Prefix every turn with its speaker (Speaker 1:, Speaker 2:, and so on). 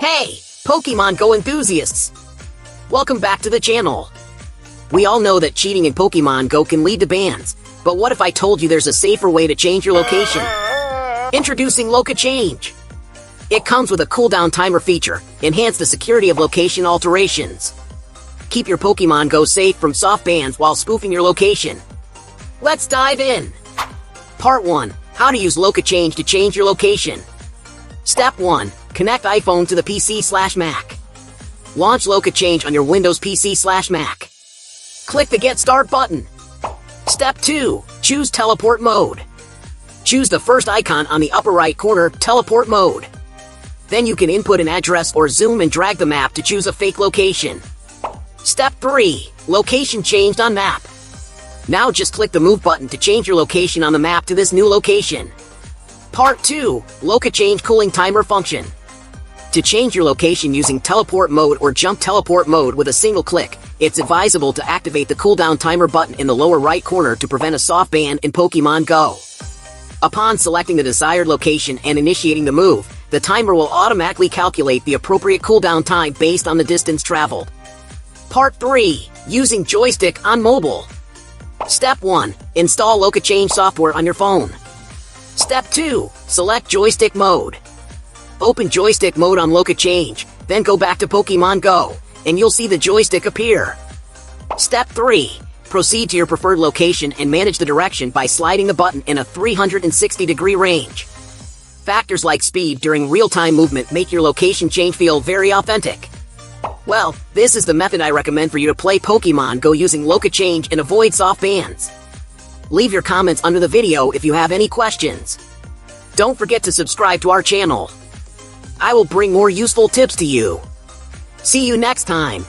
Speaker 1: Hey, Pokemon Go enthusiasts! Welcome back to the channel. We all know that cheating in Pokemon Go can lead to bans, but what if I told you there's a safer way to change your location? Introducing LocaChange. It comes with a cooldown timer feature, enhance the security of location alterations. Keep your Pokemon Go safe from soft bans while spoofing your location. Let's dive in. Part 1. How to use LocaChange to change your location. Step 1. Connect iPhone to the PC/Mac. Launch LocaChange on your Windows PC/Mac. Click the Get Start button. Step 2. Choose Teleport Mode. Choose the first icon on the upper right corner, Teleport Mode. Then you can input an address or zoom and drag the map to choose a fake location. Step 3. Location changed on map. Now just click the Move button to change your location on the map to this new location. Part 2. LocaChange Cooling Timer Function. To change your location using Teleport Mode or Jump Teleport Mode with a single click, it's advisable to activate the cooldown timer button in the lower right corner to prevent a soft ban in Pokemon Go. Upon selecting the desired location and initiating the move, the timer will automatically calculate the appropriate cooldown time based on the distance traveled. Part 3. Using Joystick on mobile. Step 1. Install LocaChange software on your phone. Step 2. Select Joystick mode. Open Joystick mode on LocaChange, then go back to Pokemon Go, and you'll see the joystick appear. Step 3. Proceed to your preferred location and manage the direction by sliding the button in a 360-degree range. Factors like speed during real-time movement make your location change feel very authentic. Well, this is the method I recommend for you to play Pokemon Go using LocaChange and avoid soft bans. Leave your comments under the video if you have any questions. Don't forget to subscribe to our channel. I will bring more useful tips to you. See you next time.